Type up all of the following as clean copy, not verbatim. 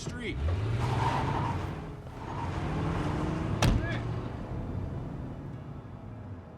street.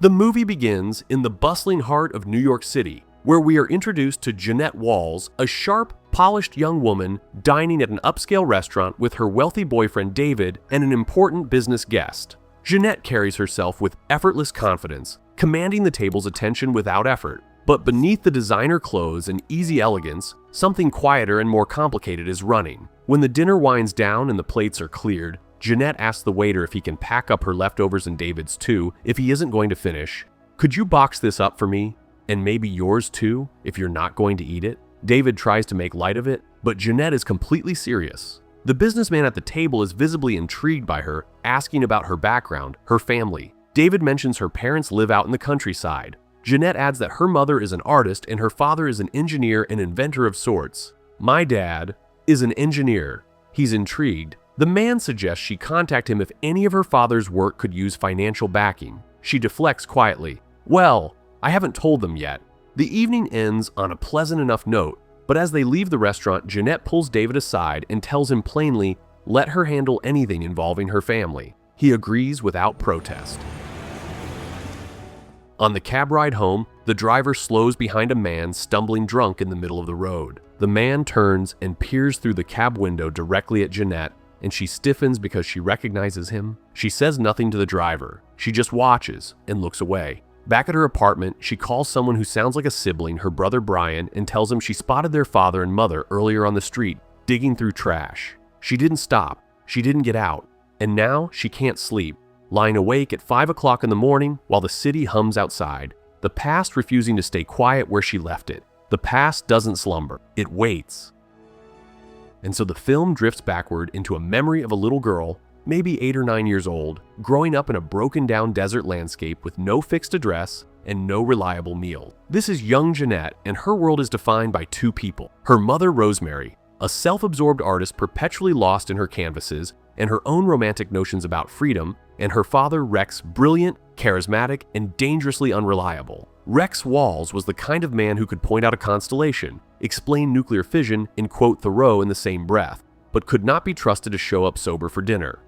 The movie begins in the bustling heart of New York City, where we are introduced to Jeannette Walls, a sharp, polished young woman dining at an upscale restaurant with her wealthy boyfriend David and an important business guest. Jeannette carries herself with effortless confidence, commanding the table's attention without effort. But beneath the designer clothes and easy elegance, something quieter and more complicated is running. When the dinner winds down and the plates are cleared, Jeannette asks the waiter if he can pack up her leftovers and David's too, if he isn't going to finish. "Could you box this up for me? And maybe yours too, if you're not going to eat it?" David tries to make light of it, but Jeannette is completely serious. The businessman at the table is visibly intrigued by her, asking about her background, her family. David mentions her parents live out in the countryside. Jeannette adds that her mother is an artist and her father is an engineer and inventor of sorts. "My dad is an engineer." He's intrigued. The man suggests she contact him if any of her father's work could use financial backing. She deflects quietly. "Well, I haven't told them yet." The evening ends on a pleasant enough note, but as they leave the restaurant, Jeannette pulls David aside and tells him plainly, let her handle anything involving her family. He agrees without protest. On the cab ride home, the driver slows behind a man stumbling drunk in the middle of the road. The man turns and peers through the cab window directly at Jeannette, and she stiffens because she recognizes him. She says nothing to the driver. She just watches and looks away. Back at her apartment, she calls someone who sounds like a sibling, her brother Brian, and tells him she spotted their father and mother earlier on the street, digging through trash. She didn't stop. She didn't get out. And now she can't sleep, lying awake at 5 o'clock in the morning while the city hums outside. The past refusing to stay quiet where she left it. The past doesn't slumber. It waits. And so the film drifts backward into a memory of a little girl, maybe 8 or 9 years old, growing up in a broken down desert landscape with no fixed address and no reliable meal. This is young Jeannette, and her world is defined by two people. Her mother, Rosemary, a self-absorbed artist perpetually lost in her canvases and her own romantic notions about freedom, and her father, Rex, brilliant, charismatic, and dangerously unreliable. Rex Walls was the kind of man who could point out a constellation, explain nuclear fission, and quote Thoreau in the same breath, but could not be trusted to show up sober for dinner.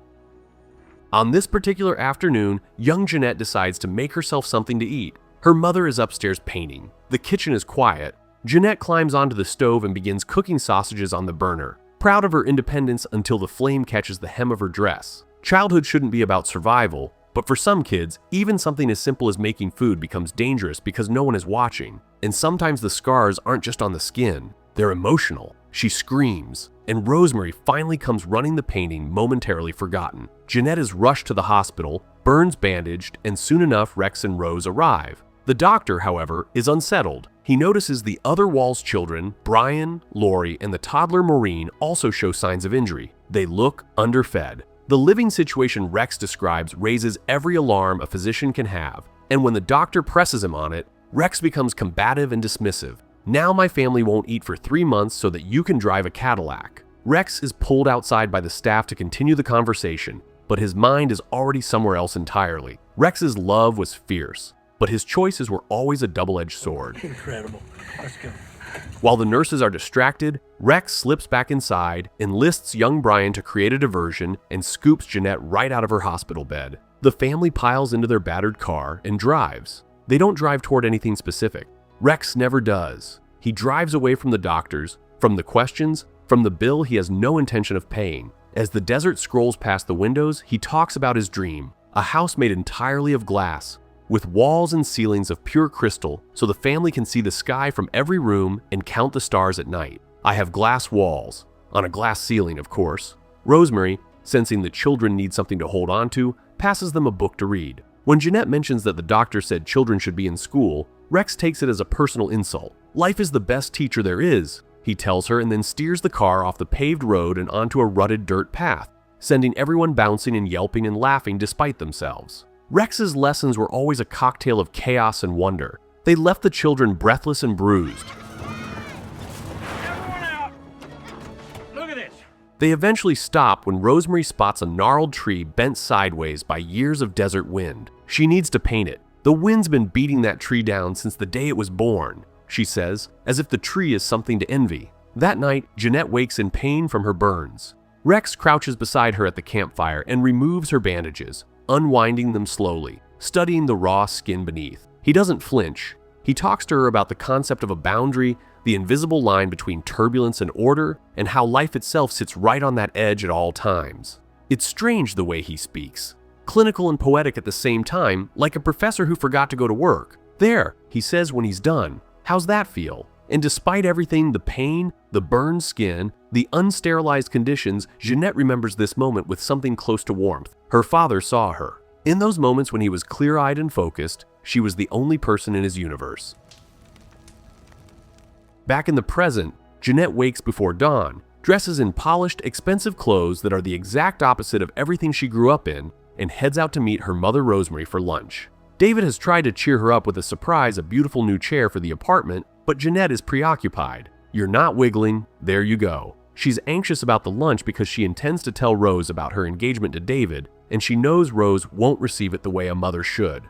On this particular afternoon, young Jeannette decides to make herself something to eat. Her mother is upstairs painting. The kitchen is quiet. Jeannette climbs onto the stove and begins cooking sausages on the burner, proud of her independence until the flame catches the hem of her dress. Childhood shouldn't be about survival, but for some kids, even something as simple as making food becomes dangerous because no one is watching. And sometimes the scars aren't just on the skin, they're emotional. She screams, and Rosemary finally comes running the painting, momentarily forgotten. Jeannette is rushed to the hospital, burns bandaged, and soon enough Rex and Rose arrive. The doctor, however, is unsettled. He notices the other Walls children, Brian, Lori, and the toddler Maureen, also show signs of injury. They look underfed. The living situation Rex describes raises every alarm a physician can have, and when the doctor presses him on it, Rex becomes combative and dismissive. "Now my family won't eat for 3 months so that you can drive a Cadillac." Rex is pulled outside by the staff to continue the conversation, but his mind is already somewhere else entirely. Rex's love was fierce, but his choices were always a double-edged sword. Incredible. Let's go. While the nurses are distracted, Rex slips back inside, enlists young Brian to create a diversion, and scoops Jeannette right out of her hospital bed. The family piles into their battered car and drives. They don't drive toward anything specific. Rex never does. He drives away from the doctors, from the questions, from the bill he has no intention of paying. As the desert scrolls past the windows, he talks about his dream, a house made entirely of glass, with walls and ceilings of pure crystal so the family can see the sky from every room and count the stars at night. "I have glass walls," on a glass ceiling, of course. Rosemary, sensing the children need something to hold on to, passes them a book to read. When Jeannette mentions that the doctor said children should be in school, Rex takes it as a personal insult. "Life is the best teacher there is," he tells her, and then steers the car off the paved road and onto a rutted dirt path, sending everyone bouncing and yelping and laughing despite themselves. Rex's lessons were always a cocktail of chaos and wonder. They left the children breathless and bruised. Everyone out! Look at this! They eventually stop when Rosemary spots a gnarled tree bent sideways by years of desert wind. She needs to paint it. "The wind's been beating that tree down since the day it was born," she says, as if the tree is something to envy. That night, Jeannette wakes in pain from her burns. Rex crouches beside her at the campfire and removes her bandages, unwinding them slowly, studying the raw skin beneath. He doesn't flinch. He talks to her about the concept of a boundary, the invisible line between turbulence and order, and how life itself sits right on that edge at all times. It's strange the way he speaks. Clinical and poetic at the same time, like a professor who forgot to go to work. "There," he says when he's done. "How's that feel?" And despite everything, the pain, the burned skin, the unsterilized conditions, Jeannette remembers this moment with something close to warmth. Her father saw her. In those moments when he was clear-eyed and focused, she was the only person in his universe. Back in the present, Jeannette wakes before dawn, dresses in polished, expensive clothes that are the exact opposite of everything she grew up in, and heads out to meet her mother Rosemary for lunch. David has tried to cheer her up with a beautiful new chair for the apartment, but Jeannette is preoccupied. "You're not wiggling, there you go." She's anxious about the lunch because she intends to tell Rose about her engagement to David, and she knows Rose won't receive it the way a mother should.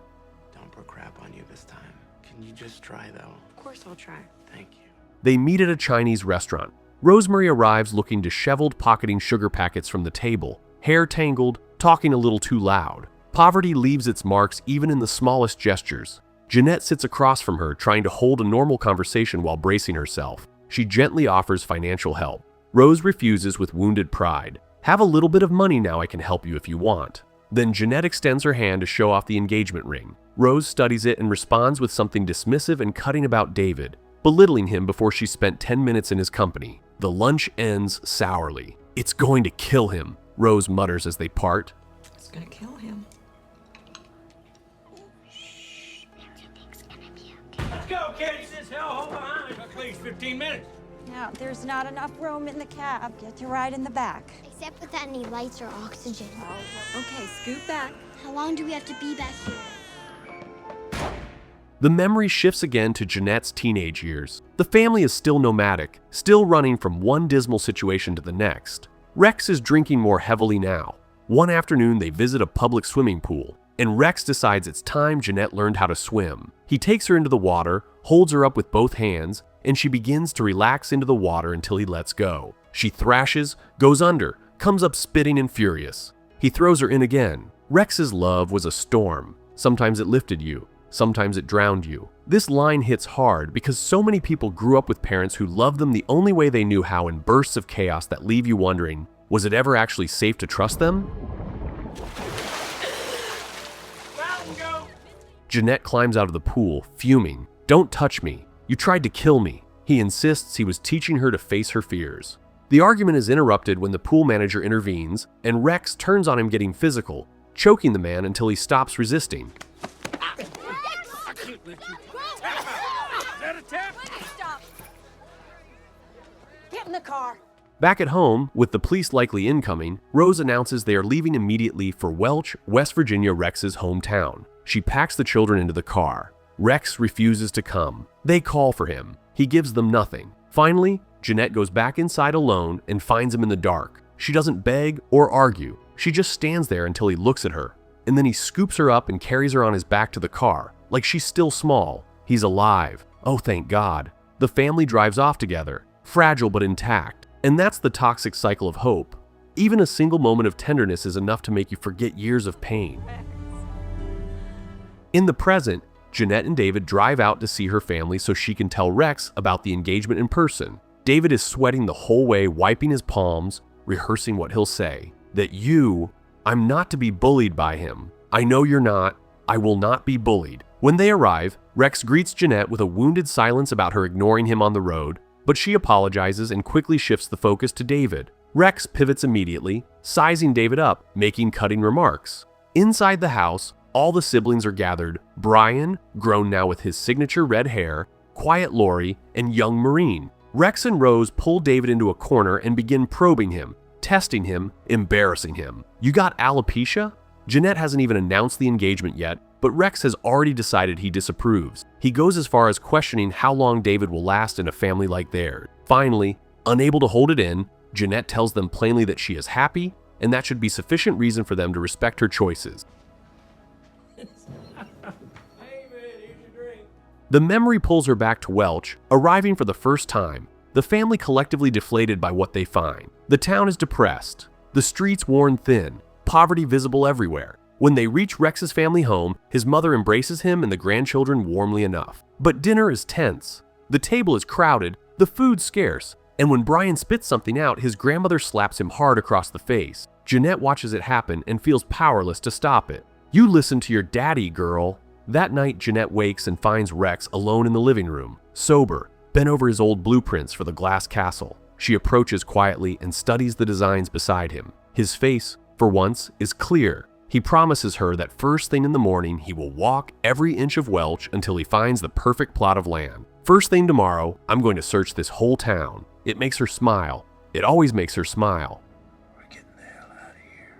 Don't put crap on you this time. Can you just try, though? Of course I'll try. Thank you. They meet at a Chinese restaurant. Rosemary arrives looking disheveled, pocketing sugar packets from the table, hair tangled, talking a little too loud. Poverty leaves its marks even in the smallest gestures. Jeannette sits across from her, trying to hold a normal conversation while bracing herself. She gently offers financial help. Rose refuses with wounded pride. "Have a little bit of money now, I can help you if you want." Then Jeannette extends her hand to show off the engagement ring. Rose studies it and responds with something dismissive and cutting about David, belittling him before she spent 10 minutes in his company. The lunch ends sourly. "It's going to kill him," Rose mutters as they part. It's gonna kill him. Let's go, kids. This hellhole behind us. At least 15 minutes. Now, there's not enough room in the cab. Get to ride in the back. Except without any lights or oxygen. Okay, scoot back. How long do we have to be back here? The memory shifts again to Jeannette's teenage years. The family is still nomadic, still running from one dismal situation to the next. Rex is drinking more heavily now. One afternoon, they visit a public swimming pool, and Rex decides it's time Jeannette learned how to swim. He takes her into the water, holds her up with both hands, and she begins to relax into the water until he lets go. She thrashes, goes under, comes up spitting and furious. He throws her in again. Rex's love was a storm. Sometimes it lifted you, sometimes it drowned you. This line hits hard because so many people grew up with parents who loved them the only way they knew how, in bursts of chaos that leave you wondering, was it ever actually safe to trust them? Jeannette climbs out of the pool, fuming. "Don't touch me. You tried to kill me." He insists he was teaching her to face her fears. The argument is interrupted when the pool manager intervenes, and Rex turns on him, getting physical, choking the man until he stops resisting. Get in the car. Back at home, with the police likely incoming, Rose announces they are leaving immediately for Welch, West Virginia, Rex's hometown. She packs the children into the car. Rex refuses to come. They call for him. He gives them nothing. Finally, Jeannette goes back inside alone and finds him in the dark. She doesn't beg or argue. She just stands there until he looks at her. And then he scoops her up and carries her on his back to the car, like she's still small. He's alive. Oh, thank God. The family drives off together, fragile but intact. And that's the toxic cycle of hope. Even a single moment of tenderness is enough to make you forget years of pain. In the present, Jeannette and David drive out to see her family so she can tell Rex about the engagement in person. David is sweating the whole way, wiping his palms, rehearsing what he'll say. That I'm not to be bullied by him. I know you're not. I will not be bullied. When they arrive, Rex greets Jeannette with a wounded silence about her ignoring him on the road, but she apologizes and quickly shifts the focus to David. Rex pivots immediately, sizing David up, making cutting remarks. Inside the house, all the siblings are gathered: Brian, grown now with his signature red hair, quiet Lori, and young Maureen. Rex and Rose pull David into a corner and begin probing him, testing him, embarrassing him. "You got alopecia?" Jeannette hasn't even announced the engagement yet, but Rex has already decided he disapproves. He goes as far as questioning how long David will last in a family like theirs. Finally, unable to hold it in, Jeannette tells them plainly that she is happy, and that should be sufficient reason for them to respect her choices. The memory pulls her back to Welch, arriving for the first time. the family collectively deflated by what they find. The town is depressed, the streets worn thin, poverty visible everywhere. When they reach Rex's family home, his mother embraces him and the grandchildren warmly enough. But dinner is tense. The table is crowded, the food scarce, and when Brian spits something out, his grandmother slaps him hard across the face. Jeannette watches it happen and feels powerless to stop it. "You listen to your daddy, girl." That night, Jeannette wakes and finds Rex alone in the living room, sober, bent over his old blueprints for the glass castle. She approaches quietly and studies the designs beside him. His face, for once, is clear. He promises her that first thing in the morning he will walk every inch of Welch until he finds the perfect plot of land. "First thing tomorrow, I'm going to search this whole town." It makes her smile. It always makes her smile. We're getting the hell out of here.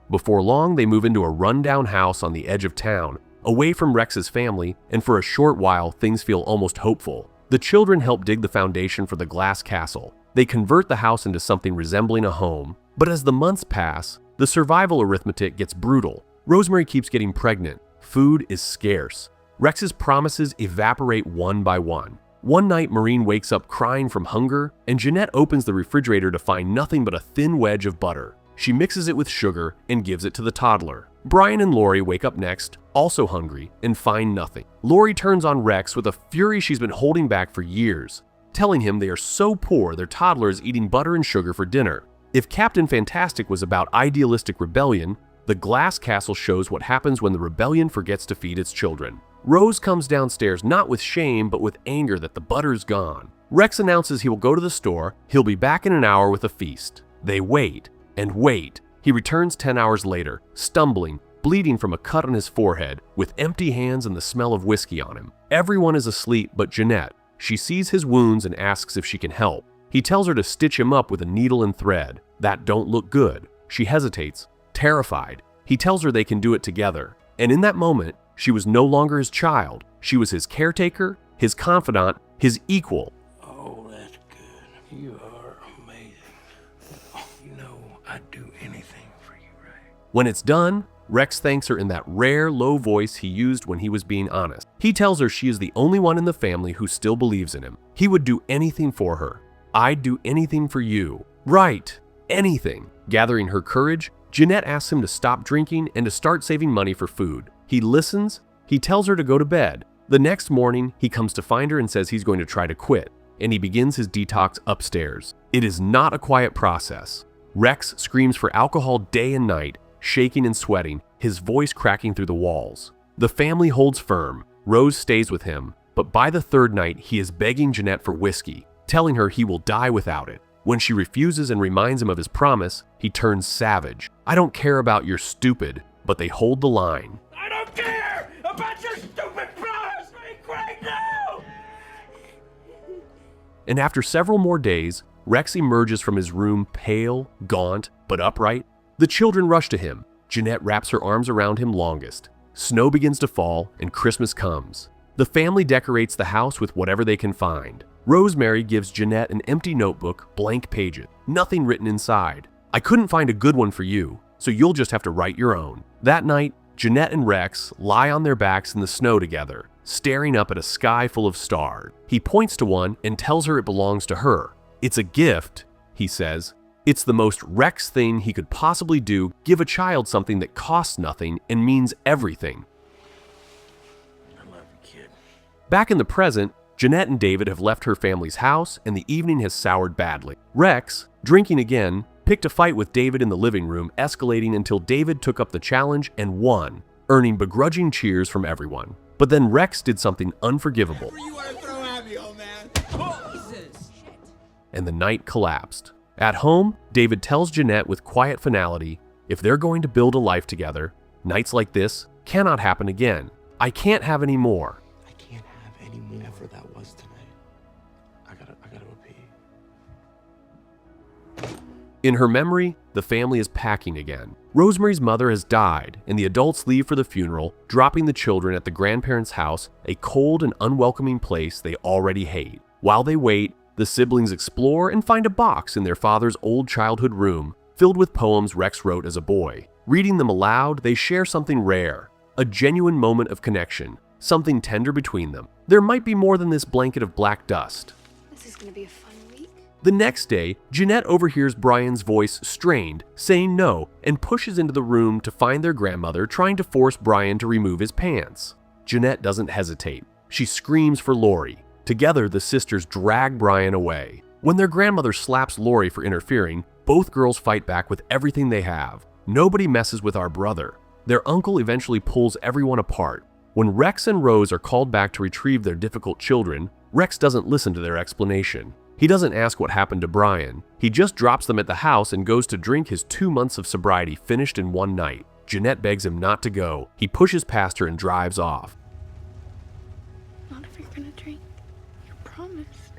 Before long, they move into a rundown house on the edge of town, away from Rex's family, and for a short while, things feel almost hopeful. The children help dig the foundation for the glass castle. They convert the house into something resembling a home. But as the months pass, the survival arithmetic gets brutal. Rosemary keeps getting pregnant. Food is scarce. Rex's promises evaporate one by one. One night, Maureen wakes up crying from hunger, and Jeannette opens the refrigerator to find nothing but a thin wedge of butter. She mixes it with sugar and gives it to the toddler. Brian and Lori wake up next, also hungry, and find nothing. Lori turns on Rex with a fury she's been holding back for years, telling him they are so poor their toddler is eating butter and sugar for dinner. If Captain Fantastic was about idealistic rebellion, the glass castle shows what happens when the rebellion forgets to feed its children. Rose comes downstairs not with shame but with anger that the butter's gone. Rex announces he will go to the store. He'll be back in an hour with a feast. They wait and wait. He returns 10 hours later, stumbling, bleeding from a cut on his forehead, with empty hands and the smell of whiskey on him. Everyone is asleep but Jeannette. She sees his wounds and asks if she can help. He tells her to stitch him up with a needle and thread. That don't look good. She hesitates, terrified. He tells her they can do it together. And in that moment, she was no longer his child. She was his caretaker, his confidant, his equal. Oh, that's good. You are amazing. You know, I'd do anything for you, right? When it's done, Rex thanks her in that rare, low voice he used when he was being honest. He tells her she is the only one in the family who still believes in him. He would do anything for her. "I'd do anything for you." Right, anything. Gathering her courage, Jeannette asks him to stop drinking and to start saving money for food. He listens. He tells her to go to bed. The next morning, he comes to find her and says he's going to try to quit, and he begins his detox upstairs. It is not a quiet process. Rex screams for alcohol day and night, shaking and sweating, his voice cracking through the walls. The family holds firm. Rose stays with him, but by the third night, he is begging Jeannette for whiskey, telling her he will die without it. When she refuses and reminds him of his promise, he turns savage. "I don't care about your stupid," but they hold the line. I don't care about your stupid promise! Speak right now! And after several more days, Rex emerges from his room pale, gaunt, but upright. The children rush to him. Jeannette wraps her arms around him longest. Snow begins to fall, and Christmas comes. The family decorates the house with whatever they can find. Rosemary gives Jeannette an empty notebook, blank pages, nothing written inside. "I couldn't find a good one for you, so you'll just have to write your own." That night, Jeannette and Rex lie on their backs in the snow together, staring up at a sky full of stars. He points to one and tells her it belongs to her. "It's a gift," he says. It's the most Rex thing he could possibly do, give a child something that costs nothing and means everything. I love you, kid. Back in the present, Jeannette and David have left her family's house and the evening has soured badly. Rex, drinking again, picked a fight with David in the living room, escalating until David took up the challenge and won, earning begrudging cheers from everyone. But then Rex did something unforgivable. You want to throw at me, old man? Jesus. And the night collapsed. At home, David tells Jeannette with quiet finality, if they're going to build a life together, nights like this cannot happen again. I can't have any more. I can't have any more. Whatever that was tonight. I gotta go pee. In her memory, the family is packing again. Rosemary's mother has died, and the adults leave for the funeral, dropping the children at the grandparents' house, a cold and unwelcoming place they already hate. While they wait, the siblings explore and find a box in their father's old childhood room, filled with poems Rex wrote as a boy. Reading them aloud, they share something rare, a genuine moment of connection, something tender between them. There might be more than this blanket of black dust. This is gonna be a fun week. The next day, Jeannette overhears Brian's voice strained, saying no, and pushes into the room to find their grandmother trying to force Brian to remove his pants. Jeannette doesn't hesitate. She screams for Lori. Together, the sisters drag Brian away. When their grandmother slaps Lori for interfering, both girls fight back with everything they have. Nobody messes with our brother. Their uncle eventually pulls everyone apart. When Rex and Rose are called back to retrieve their difficult children, Rex doesn't listen to their explanation. He doesn't ask what happened to Brian. He just drops them at the house and goes to drink his 2 months of sobriety finished in one night. Jeannette begs him not to go. He pushes past her and drives off. Not if you're gonna drink. You promised.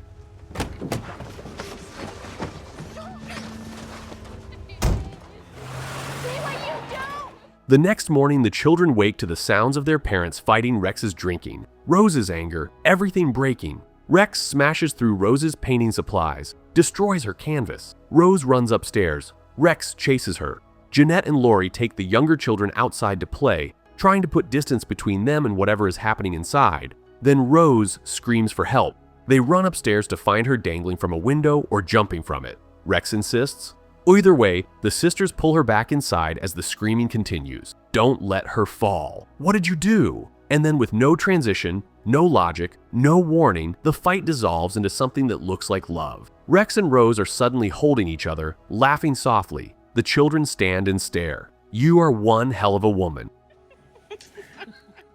The next morning, the children wake to the sounds of their parents fighting Rex's drinking, Rose's anger, everything breaking. Rex smashes through Rose's painting supplies, destroys her canvas. Rose runs upstairs. Rex chases her. Jeannette and Lori take the younger children outside to play, trying to put distance between them and whatever is happening inside. Then Rose screams for help. They run upstairs to find her dangling from a window or jumping from it. Rex insists. Either way, the sisters pull her back inside as the screaming continues. Don't let her fall. What did you do? And then with no transition, no logic, no warning, the fight dissolves into something that looks like love. Rex and Rose are suddenly holding each other, laughing softly. The children stand and stare. You are one hell of a woman.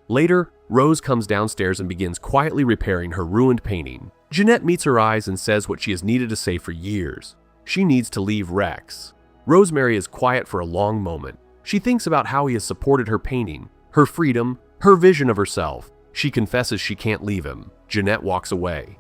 Later, Rose comes downstairs and begins quietly repairing her ruined painting. Jeannette meets her eyes and says what she has needed to say for years. She needs to leave Rex. Rosemary is quiet for a long moment. She thinks about how he has supported her painting, her freedom, her vision of herself. She confesses she can't leave him. Jeannette walks away.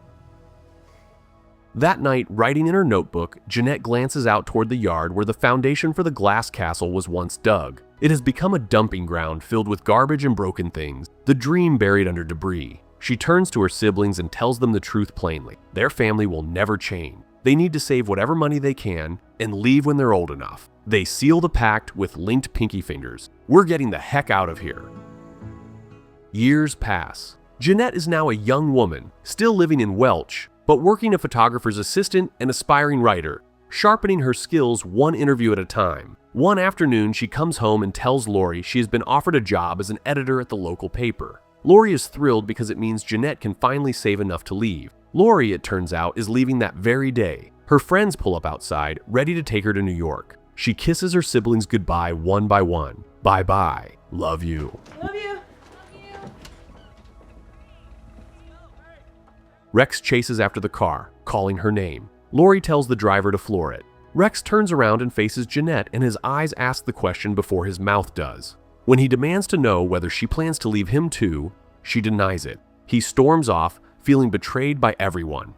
That night, writing in her notebook, Jeannette glances out toward the yard where the foundation for the glass castle was once dug. It has become a dumping ground filled with garbage and broken things, the dream buried under debris. She turns to her siblings and tells them the truth plainly. Their family will never change. They need to save whatever money they can and leave when they're old enough. They seal the pact with linked pinky fingers. We're getting the heck out of here. Years pass. Jeannette is now a young woman, still living in Welch, but working a photographer's assistant and aspiring writer, sharpening her skills one interview at a time. One afternoon, she comes home and tells Lori she has been offered a job as an editor at the local paper. Lori is thrilled because it means Jeannette can finally save enough to leave. Lori, it turns out, is leaving that very day. Her friends pull up outside, ready to take her to New York. She kisses her siblings goodbye one by one. Bye-bye. Love you. Love you. Rex chases after the car, calling her name. Lori tells the driver to floor it. Rex turns around and faces Jeannette, and his eyes ask the question before his mouth does. When he demands to know whether she plans to leave him too, she denies it. He storms off, feeling betrayed by everyone.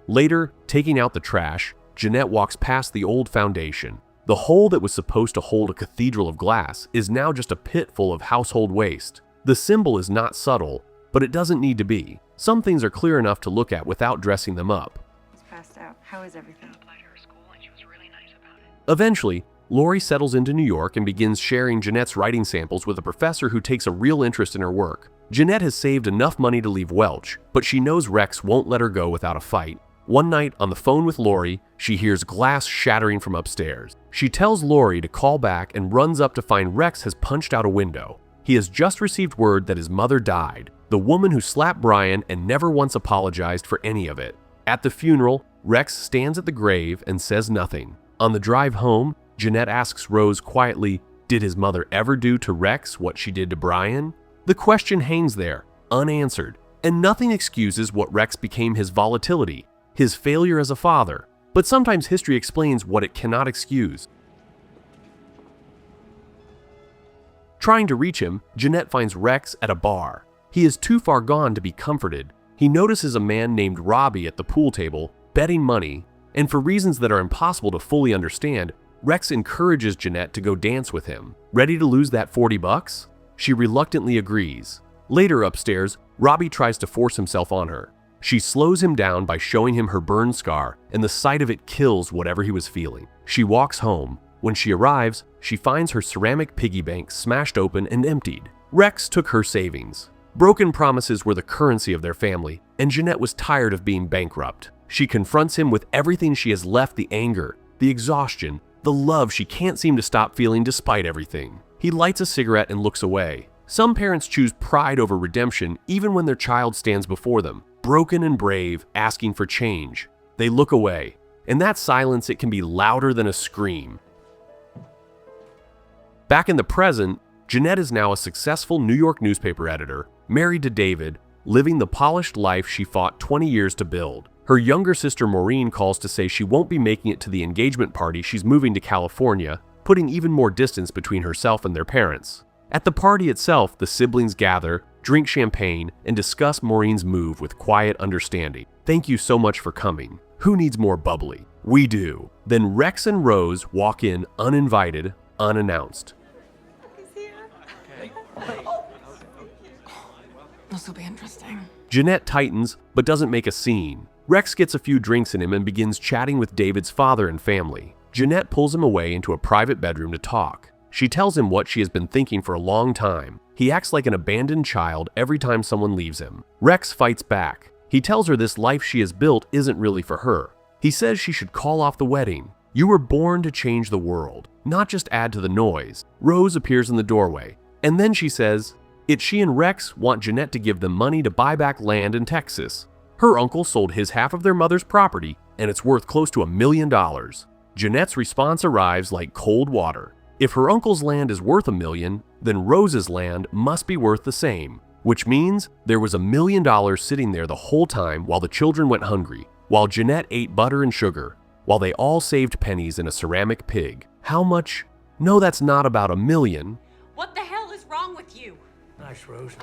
Later, taking out the trash, Jeannette walks past the old foundation. The hole that was supposed to hold a cathedral of glass is now just a pit full of household waste. The symbol is not subtle, but it doesn't need to be. Some things are clear enough to look at without dressing them up. It's passed out. How is everything? Eventually, Lori settles into New York and begins sharing Jeanette's writing samples with a professor who takes a real interest in her work. Jeannette has saved enough money to leave Welch, but she knows Rex won't let her go without a fight. One night, on the phone with Lori, she hears glass shattering from upstairs. She tells Lori to call back and runs up to find Rex has punched out a window. He has just received word that his mother died, the woman who slapped Brian and never once apologized for any of it. At the funeral, Rex stands at the grave and says nothing. On the drive home, Jeannette asks Rose quietly, did his mother ever do to Rex what she did to Brian? The question hangs there, unanswered, and nothing excuses what Rex became his volatility, his failure as a father, but sometimes history explains what it cannot excuse. Trying to reach him, Jeannette finds Rex at a bar. He is too far gone to be comforted. He notices a man named Robbie at the pool table, betting money, and for reasons that are impossible to fully understand, Rex encourages Jeannette to go dance with him. Ready to lose that $40? She reluctantly agrees. Later upstairs, Robbie tries to force himself on her. She slows him down by showing him her burn scar, and the sight of it kills whatever he was feeling. She walks home. When she arrives, she finds her ceramic piggy bank smashed open and emptied. Rex took her savings. Broken promises were the currency of their family, and Jeannette was tired of being bankrupt. She confronts him with everything she has left: the anger, the exhaustion, the love she can't seem to stop feeling despite everything. He lights a cigarette and looks away. Some parents choose pride over redemption even when their child stands before them, broken and brave, asking for change. They look away. In that silence, it can be louder than a scream. Back in the present, Jeannette is now a successful New York newspaper editor, married to David, living the polished life she fought 20 years to build. Her younger sister Maureen calls to say she won't be making it to the engagement party. She's moving to California, putting even more distance between herself and their parents. At the party itself, the siblings gather, drink champagne, and discuss Maureen's move with quiet understanding. "Thank you so much for coming. Who needs more bubbly?" "We do." Then Rex and Rose walk in uninvited, unannounced. This will be interesting. Jeannette tightens, but doesn't make a scene. Rex gets a few drinks in him and begins chatting with David's father and family. Jeannette pulls him away into a private bedroom to talk. She tells him what she has been thinking for a long time. He acts like an abandoned child every time someone leaves him. Rex fights back. He tells her this life she has built isn't really for her. He says she should call off the wedding. You were born to change the world, not just add to the noise. Rose appears in the doorway, and then she says, she and Rex want Jeannette to give them money to buy back land in Texas. Her uncle sold his half of their mother's property, and it's worth close to $1 million. Jeannette's response arrives like cold water. If her uncle's land is worth $1 million, then Rose's land must be worth the same, which means there was $1 million sitting there the whole time while the children went hungry, while Jeannette ate butter and sugar, while they all saved pennies in a ceramic pig. How much? No, that's not about $1 million. What the hell is wrong with you? Nice, Rose.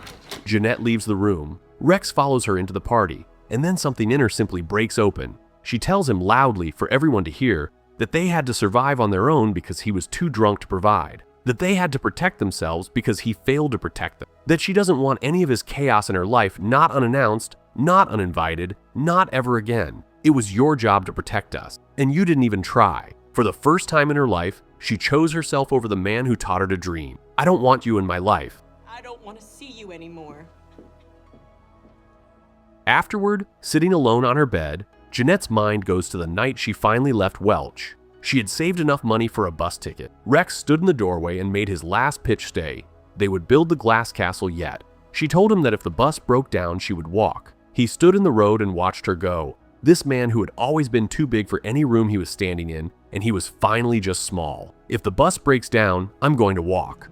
Jeannette leaves the room. Rex follows her into the party, and then something in her simply breaks open. She tells him loudly for everyone to hear that they had to survive on their own because he was too drunk to provide, that they had to protect themselves because he failed to protect them, that she doesn't want any of his chaos in her life, not unannounced, not uninvited, not ever again. It was your job to protect us, and you didn't even try. For the first time in her life, she chose herself over the man who taught her to dream. I don't want you in my life. I don't want to see you anymore. Afterward, sitting alone on her bed, Jeannette's mind goes to the night she finally left Welch. She had saved enough money for a bus ticket. Rex stood in the doorway and made his last pitch stay. They would build the glass castle yet. She told him that if the bus broke down, she would walk. He stood in the road and watched her go. This man who had always been too big for any room he was standing in, and he was finally just small. If the bus breaks down, I'm going to walk.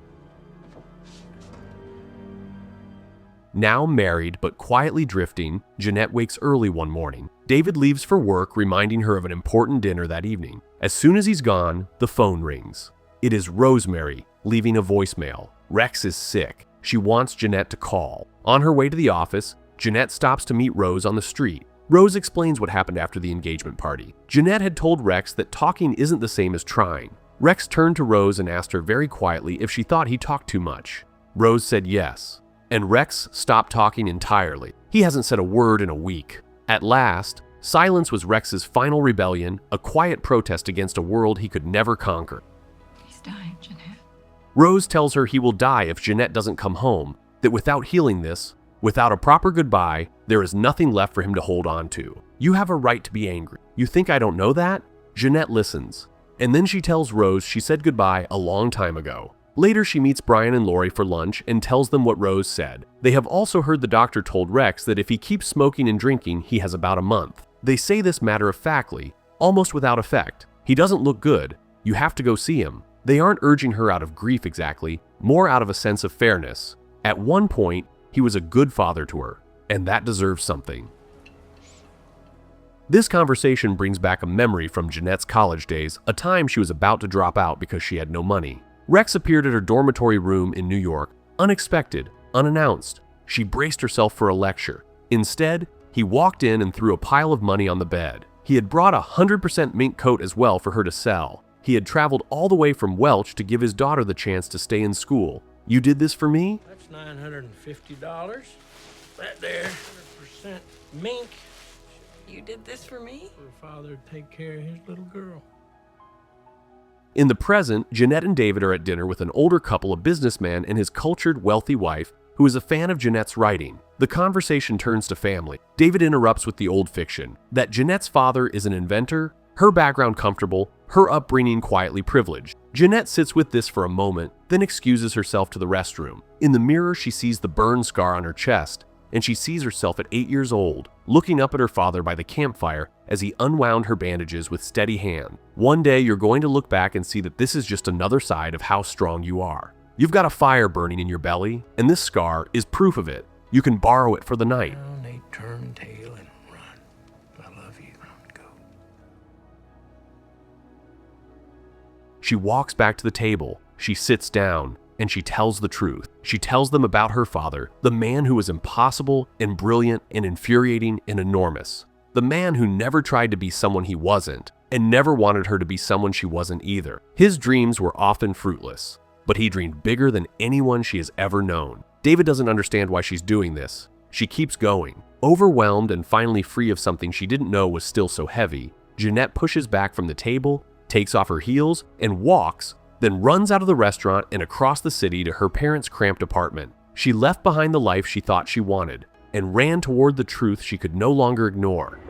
Now married but quietly drifting, Jeannette wakes early one morning. David leaves for work, reminding her of an important dinner that evening. As soon as he's gone, the phone rings. It is Rosemary, leaving a voicemail. Rex is sick. She wants Jeannette to call. On her way to the office, Jeannette stops to meet Rose on the street. Rose explains what happened after the engagement party. Jeannette had told Rex that talking isn't the same as trying. Rex turned to Rose and asked her very quietly if she thought he talked too much. Rose said yes. And Rex stopped talking entirely. He hasn't said a word in a week. At last, silence was Rex's final rebellion, a quiet protest against a world he could never conquer. He's dying, Jeannette. Rose tells her he will die if Jeannette doesn't come home, that without healing this, without a proper goodbye, there is nothing left for him to hold on to. You have a right to be angry. You think I don't know that? Jeannette listens. And then she tells Rose she said goodbye a long time ago. Later, she meets Brian and Lori for lunch and tells them what Rose said. They have also heard the doctor told Rex that if he keeps smoking and drinking, he has about a month. They say this matter-of-factly, almost without effect. He doesn't look good. You have to go see him. They aren't urging her out of grief exactly, more out of a sense of fairness. At one point, he was a good father to her, and that deserves something. This conversation brings back a memory from Jeannette's college days, a time she was about to drop out because she had no money. Rex appeared at her dormitory room in New York, unexpected, unannounced. She braced herself for a lecture. Instead, he walked in and threw a pile of money on the bed. He had brought a 100% mink coat as well for her to sell. He had traveled all the way from Welch to give his daughter the chance to stay in school. You did this for me? That's $950. That there, 100% mink. You did this for me? For a father to take care of his little girl. In the present, Jeannette and David are at dinner with an older couple, a businessman and his cultured, wealthy wife, who is a fan of Jeannette's writing. The conversation turns to family. David interrupts with the old fiction, that Jeannette's father is an inventor, her background comfortable, her upbringing quietly privileged. Jeannette sits with this for a moment, then excuses herself to the restroom. In the mirror, she sees the burn scar on her chest, and she sees herself at 8 years old, looking up at her father by the campfire as he unwound her bandages with steady hand. One day, you're going to look back and see that this is just another side of how strong you are. You've got a fire burning in your belly, and this scar is proof of it. You can borrow it for the night. Well, they turn tail and run. I love you. Go. She walks back to the table. She sits down, and she tells the truth. She tells them about her father, the man who was impossible and brilliant and infuriating and enormous. The man who never tried to be someone he wasn't, and never wanted her to be someone she wasn't either. His dreams were often fruitless, but he dreamed bigger than anyone she has ever known. David doesn't understand why she's doing this. She keeps going. Overwhelmed and finally free of something she didn't know was still so heavy, Jeannette pushes back from the table, takes off her heels, and walks, then runs out of the restaurant and across the city to her parents' cramped apartment. She left behind the life she thought she wanted, and ran toward the truth she could no longer ignore.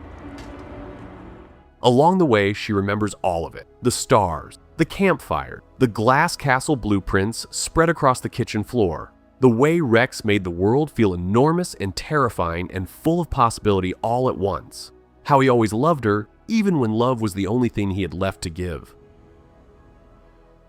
Along the way, she remembers all of it. The stars, the campfire, the glass castle blueprints spread across the kitchen floor, the way Rex made the world feel enormous and terrifying and full of possibility all at once. How he always loved her, even when love was the only thing he had left to give.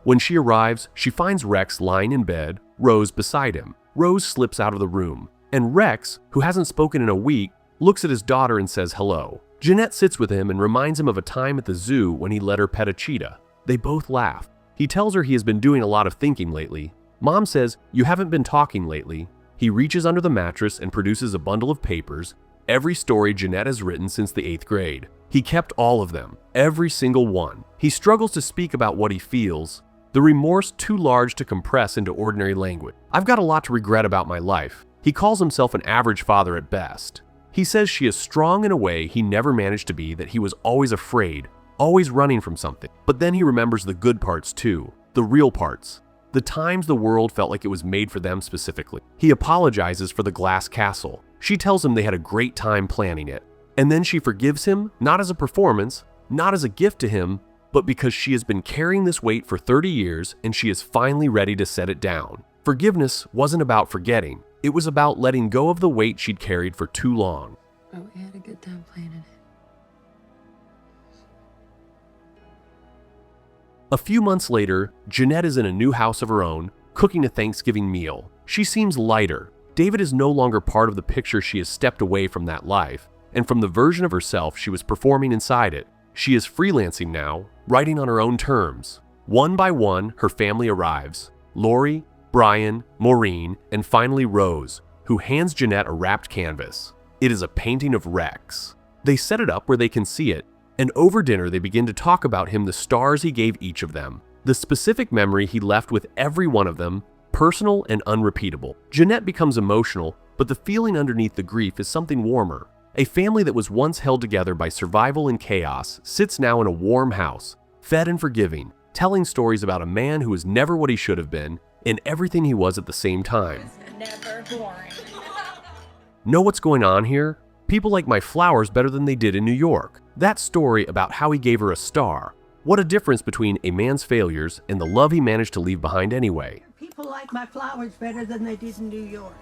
When she arrives, she finds Rex lying in bed, Rose beside him. Rose slips out of the room, and Rex, who hasn't spoken in a week, looks at his daughter and says hello. Jeannette sits with him and reminds him of a time at the zoo when he let her pet a cheetah. They both laugh. He tells her he has been doing a lot of thinking lately. Mom says, "You haven't been talking lately." He reaches under the mattress and produces a bundle of papers, every story Jeannette has written since the 8th grade. He kept all of them, every single one. He struggles to speak about what he feels, the remorse too large to compress into ordinary language. "I've got a lot to regret about my life." He calls himself an average father at best. He says she is strong in a way he never managed to be, that he was always afraid, always running from something. But then he remembers the good parts too, the real parts. The times the world felt like it was made for them specifically. He apologizes for the glass castle. She tells him they had a great time planning it. And then she forgives him, not as a performance, not as a gift to him, but because she has been carrying this weight for 30 years and she is finally ready to set it down. Forgiveness wasn't about forgetting. It was about letting go of the weight she'd carried for too long. Oh, we had a good time planning it. A few months later, Jeannette is in a new house of her own, cooking a Thanksgiving meal. She seems lighter. David is no longer part of the picture. She has stepped away from that life, and from the version of herself she was performing inside it. She is freelancing now, writing on her own terms. One by one, her family arrives. Lori, Brian, Maureen, and finally Rose, who hands Jeannette a wrapped canvas. It is a painting of Rex. They set it up where they can see it, and over dinner they begin to talk about him, the stars he gave each of them, the specific memory he left with every one of them, personal and unrepeatable. Jeannette becomes emotional, but the feeling underneath the grief is something warmer. A family that was once held together by survival and chaos sits now in a warm house, fed and forgiving, telling stories about a man who was never what he should have been and everything he was at the same time. Never boring. Know what's going on here? People like my flowers better than they did in New York. That story about how he gave her a star. What a difference between a man's failures and the love he managed to leave behind anyway. People like my flowers better than they did in New York.